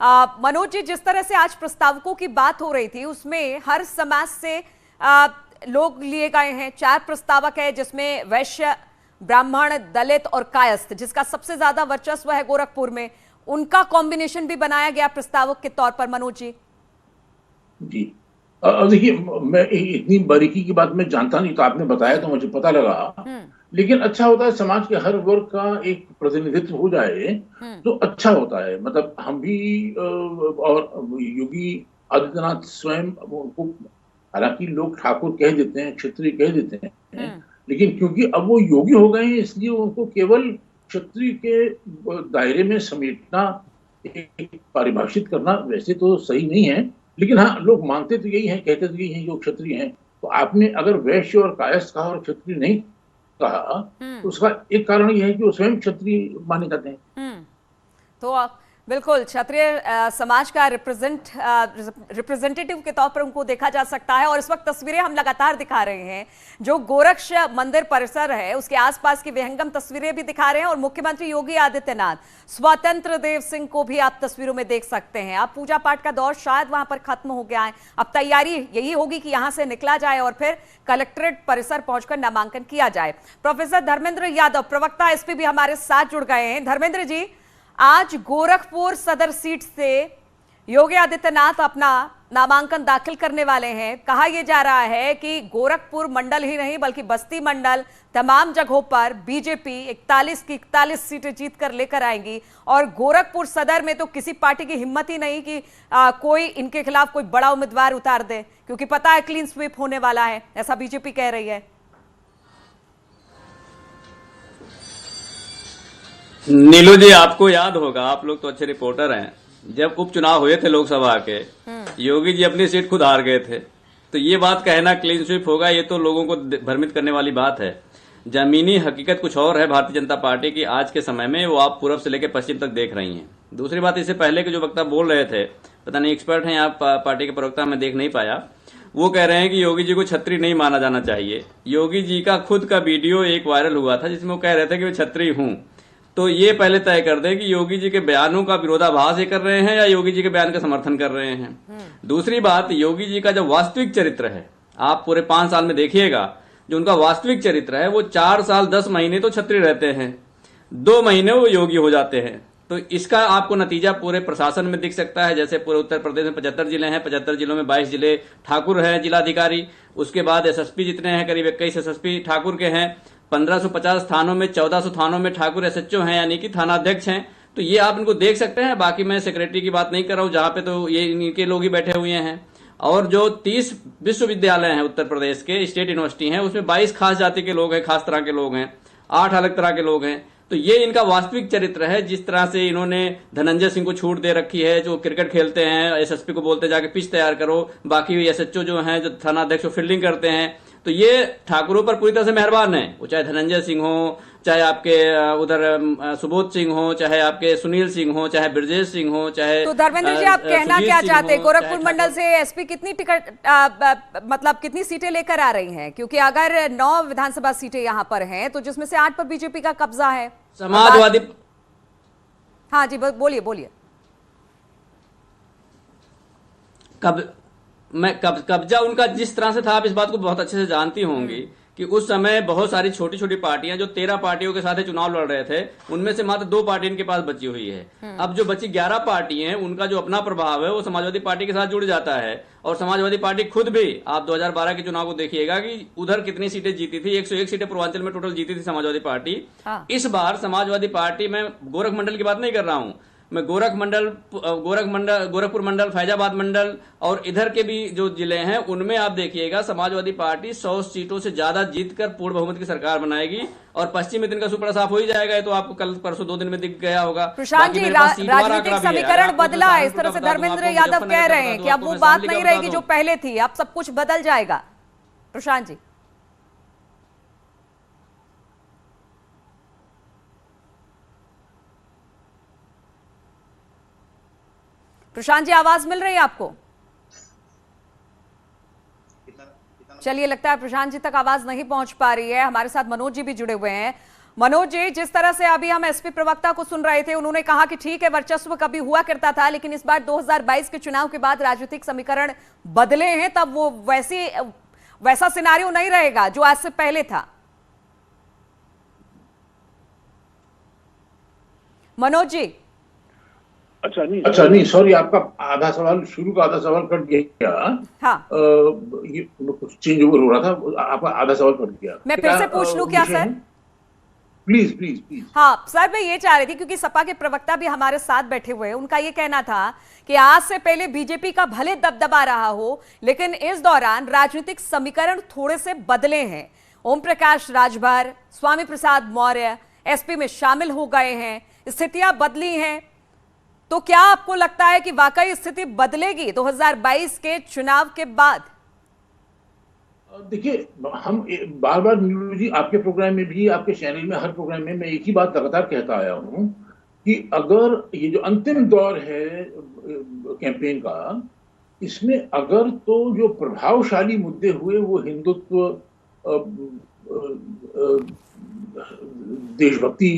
मनोज जी, जिस तरह से आज प्रस्तावकों की बात हो रही थी उसमें हर समाज से लोग लिए गए हैं। 4 प्रस्तावक है जिसमें वैश्य, ब्राह्मण, दलित और कायस्थ, जिसका सबसे ज्यादा वर्चस्व है गोरखपुर में, उनका कॉम्बिनेशन भी बनाया गया प्रस्तावक के तौर पर। मनोज जी जी, देखिए, मैं इतनी बारीकी की बात मैं जानता नहीं, तो आपने बताया तो मुझे पता लगा। हम्म लेकिन अच्छा होता है समाज के हर वर्ग का एक प्रतिनिधित्व हो जाए हम्म तो अच्छा होता है। मतलब हम भी और योगी आदित्यनाथ स्वयं उनको, हालांकि लोग ठाकुर कह देते हैं, क्षत्रिय कह देते हैं, हम्म लेकिन क्योंकि अब वो योगी हो गए हैं इसलिए उनको केवल क्षत्रिय के दायरे में समेटना, एक परिभाषित करना वैसे तो सही नहीं है। लेकिन हाँ, लोग मानते तो यही हैं, कहते तो यही हैं जो क्षत्रिय हैं। तो आपने अगर वैश्य और कायस्थ कहा और क्षत्रिय नहीं कहा, तो हम्म उसका एक कारण यह है कि वो स्वयं क्षत्रिय माने जाते हैं। हम्म तो बिल्कुल क्षत्रिय समाज का रिप्रेजेंटेटिव के तौर पर उनको देखा जा सकता है। और इस वक्त तस्वीरें हम लगातार दिखा रहे हैं, जो गोरक्ष मंदिर परिसर है उसके आसपास की विहंगम तस्वीरें भी दिखा रहे हैं। और मुख्यमंत्री योगी आदित्यनाथ, स्वतंत्र देव सिंह को भी आप तस्वीरों में देख सकते हैं। अब पूजा पाठ का दौर शायद वहां पर खत्म हो गया है, अब तैयारी यही होगी कि यहां से निकला जाए और फिर कलेक्ट्रेट परिसर पहुंचकर नामांकन किया जाए। प्रोफेसर धर्मेंद्र यादव, प्रवक्ता एसपी, भी हमारे साथ जुड़ गए हैं। धर्मेंद्र जी, आज गोरखपुर सदर सीट से योगी आदित्यनाथ अपना नामांकन दाखिल करने वाले हैं। कहा यह जा रहा है कि गोरखपुर मंडल ही नहीं बल्कि बस्ती मंडल, तमाम जगहों पर बीजेपी 41 की 41 सीटें जीत कर लेकर आएंगी। और गोरखपुर सदर में तो किसी पार्टी की हिम्मत ही नहीं कि कोई इनके खिलाफ कोई बड़ा उम्मीदवार उतार दे, क्योंकि पता है क्लीन स्वीप होने वाला है, ऐसा बीजेपी कह रही है। नीलू जी, आपको याद होगा, आप लोग तो अच्छे रिपोर्टर हैं, जब उपचुनाव हुए थे लोकसभा के, योगी जी अपनी सीट खुद हार गए थे। तो ये बात कहना क्लीन स्वीप होगा, ये तो लोगों को भ्रमित करने वाली बात है। जमीनी हकीकत कुछ और है भारतीय जनता पार्टी की आज के समय में, वो आप पूर्व से लेकर पश्चिम तक देख रही हैं। दूसरी बात, इससे पहले के जो वक्ता बोल रहे थे, पता नहीं एक्सपर्ट हैं आप पार्टी के प्रवक्ता, मैं देख नहीं पाया, वो कह रहे हैं कि योगी जी को छत्री नहीं माना जाना चाहिए। योगी जी का खुद का वीडियो एक वायरल हुआ था जिसमें वो कह रहे थे कि मैं छत्री हूं। तो ये पहले तय कर दें कि योगी जी के बयानों का विरोधाभास ये कर रहे हैं या योगी जी के बयान का समर्थन कर रहे हैं। दूसरी बात, योगी जी का जो वास्तविक चरित्र है, आप पूरे 5 साल में देखिएगा, जो उनका वास्तविक चरित्र है, वो 4 साल 10 महीने तो छत्री रहते हैं, 2 महीने वो योगी हो जाते हैं। तो इसका आपको नतीजा पूरे प्रशासन में दिख सकता है। जैसे पूरे उत्तर प्रदेश में 75 जिले हैं, 75 जिलों में 22 जिले ठाकुर हैं जिलाधिकारी, उसके बाद एसएसपी जितने हैं करीब 21 एसएसपी ठाकुर के हैं, 1550 थानों में 1400 थानों में ठाकुर एसएचओ हैं, यानी कि थानाध्यक्ष हैं। तो ये आप इनको देख सकते हैं। बाकी मैं सेक्रेटरी की बात नहीं कर रहा हूं, जहां पे तो ये इनके लोग ही बैठे हुए हैं। और जो 30 विश्वविद्यालय हैं उत्तर प्रदेश के, स्टेट यूनिवर्सिटी हैं, उसमें 22 खास जाति के लोग हैं, खास तरह के लोग हैं, 8 अलग तरह के लोग हैं। तो ये इनका वास्तविक चरित्र है। जिस तरह से इन्होंने धनंजय सिंह को छूट दे रखी है, जो क्रिकेट खेलते हैं, एसएसपी को बोलते जाके पिच तैयार करो, बाकी एसएचओ जो हैं, जो थानाध्यक्ष फील्डिंग करते हैं। तो ये ठाकुरों पर पूरी तरह से मेहरबान है, वो चाहे धनंजय सिंह हो, चाहे आपके उधर सुबोध सिंह हो, चाहे आपके सुनील सिंह हो, चाहे ब्रजेश सिंह हो, चाहे तो धर्मेंद्र जी, आप कहना क्या चाहते हैं? गोरखपुर मंडल से एसपी कितनी टिकट मतलब कितनी सीटें लेकर आ रही हैं? क्योंकि अगर 9 विधानसभा सीटें यहां पर हैं तो जिसमें से 8 पर बीजेपी का कब्जा है। समाजवादी। हाँ जी, बोलिए बोलिए। कब्जा उनका जिस तरह से था, आप इस बात को बहुत अच्छे से जानती होंगी कि उस समय बहुत सारी छोटी छोटी पार्टियां, जो 13 पार्टियों के साथ चुनाव लड़ रहे थे, उनमें से मात्र 2 पार्टी इनके पास बची हुई है। अब जो बची 11 पार्टी हैं, उनका जो अपना प्रभाव है वो समाजवादी पार्टी के साथ जुड़ जाता है। और समाजवादी पार्टी खुद भी, आप 2012 के चुनाव को देखिएगा कि उधर कितनी सीटें जीती थी, 101 सीटें पूर्वांचल में टोटल जीती थी समाजवादी पार्टी। इस बार समाजवादी पार्टी, मैं गोरख मंडल की बात नहीं कर रहा हूं, मैं गोरखपुर मंडल, फैजाबाद मंडल और इधर के भी जो जिले हैं, उनमें आप देखिएगा समाजवादी पार्टी 100 सीटों से ज्यादा जीतकर पूर्ण बहुमत की सरकार बनाएगी। और पश्चिम में दिन का सुपड़ा साफ हो ही जाएगा। ये तो आपको कल परसों 2 दिन में दिख गया होगा। प्रशांत जी, राजनीतिक समीकरण बदला है, इस तरह से धर्मेंद्र यादव कह रहे हैं कि अब वो बात नहीं रहेगी जो पहले थी, अब सब कुछ बदल जाएगा। प्रशांत जी, प्रशांत जी, आवाज मिल रही है आपको? चलिए, लगता है प्रशांत जी तक आवाज नहीं पहुंच पा रही है। हमारे साथ मनोज जी भी जुड़े हुए हैं। मनोज जी, जिस तरह से अभी हम एसपी प्रवक्ता को सुन रहे थे, उन्होंने कहा कि ठीक है वर्चस्व कभी हुआ करता था, लेकिन इस बार 2022 के चुनाव के बाद राजनीतिक समीकरण बदले हैं, तब वो वैसा सिनारियो नहीं रहेगा जो आज से पहले था। मनोज जी। अच्छा नहीं सॉरी, आपका आधा सवाल, शुरू का आधा सवाल कट गया। हाँ। ये कुछ चेंज ओवर हो रहा था, आपका आधा सवाल कट गया। मैं फिर से पूछ लूं क्या सर? Please please please. हाँ सर, मैं ये चाह रही थी क्योंकि सपा के प्रवक्ता भी हमारे साथ बैठे हुए हैं, उनका ये कहना था कि आज से पहले बीजेपी का भले दबदबा रहा हो, लेकिन इस दौरान राजनीतिक समीकरण थोड़े से बदले हैं। ओम प्रकाश राजभर, स्वामी प्रसाद मौर्य एसपी में शामिल हो गए हैं, स्थितियां बदली हैं। तो क्या आपको लगता है कि वाकई स्थिति बदलेगी 2022 के चुनाव के बाद? देखिए, हम बार बार नीलू जी, आपके प्रोग्राम में भी, आपके चैनल में, हर प्रोग्राम में मैं एक ही बात लगातार कहता आया हूं कि अगर ये जो अंतिम दौर है कैंपेन का, इसमें अगर तो जो प्रभावशाली मुद्दे हुए वो हिंदुत्व, देशभक्ति,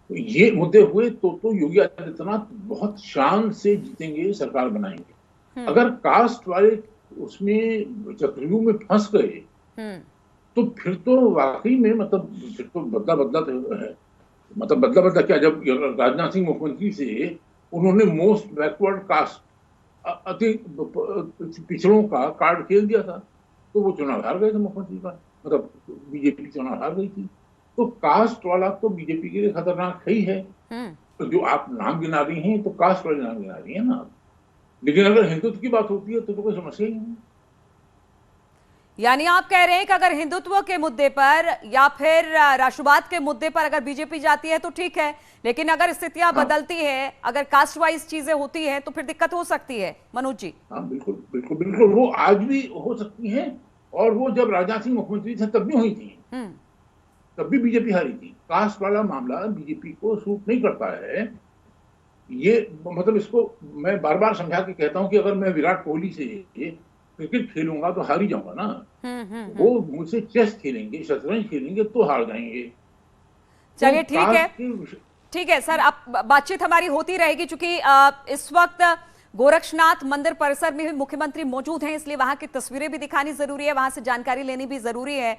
ये मुद्दे हुए तो योगी आदित्यनाथ बहुत शान से जीतेंगे, सरकार बनाएंगे। अगर कास्ट वाले उसमें चक्रव्यूह में फंस गए तो फिर तो वाकई में मतलब फिर तो बदला है। मतलब बदला क्या, जब राजनाथ सिंह मुख्यमंत्री से उन्होंने मोस्ट बैकवर्ड कास्ट, अति पिछड़ों का कार्ड खेल दिया था, तो वो चुनाव हार गए थे मुख्यमंत्री का, मतलब बीजेपी चुनाव हार गई थी। तो कास्ट वाला तो बीजेपी के लिए खतरनाक ही है। तो जो आप नाम गिना रही हैं तो कास्ट वाले नाम गिना रही है ना, लेकिन अगर हिंदुत्व की बात होती है तो कोई समस्या ही नहीं। यानी आप कह रहे हैं कि अगर हिंदुत्व के मुद्दे पर या फिर राष्ट्रवाद के मुद्दे पर अगर बीजेपी जाती है तो ठीक है, लेकिन अगर स्थितियां बदलती है, अगर कास्ट वाइज चीजें होती है तो फिर दिक्कत हो सकती है। मनोज जी। हाँ बिल्कुल बिल्कुल बिल्कुल, वो आज भी हो सकती है, और वो जब राजनाथ सिंह मुख्यमंत्री थे तब भी हुई थी, तब भी बीजेपी हारी थी। कास्ट वाला मामला बीजेपी को सूट नहीं करता है। ये मतलब इसको मैं बार बार समझा के कहता हूं कि अगर मैं विराट कोहली से क्रिकेट खेलूंगा तो हार ही जाऊंगा ना। वो मुझसे चेस खेलेंगे, शतरंज खेलेंगे तो हार जाएंगे। चलिए ठीक है सर, अब बातचीत हमारी होती रहेगी, क्योंकि इस वक्त गोरक्षनाथ मंदिर परिसर में भी मुख्यमंत्री मौजूद हैं, इसलिए वहां की तस्वीरें भी दिखानी जरूरी है, वहां से जानकारी लेनी भी जरूरी है।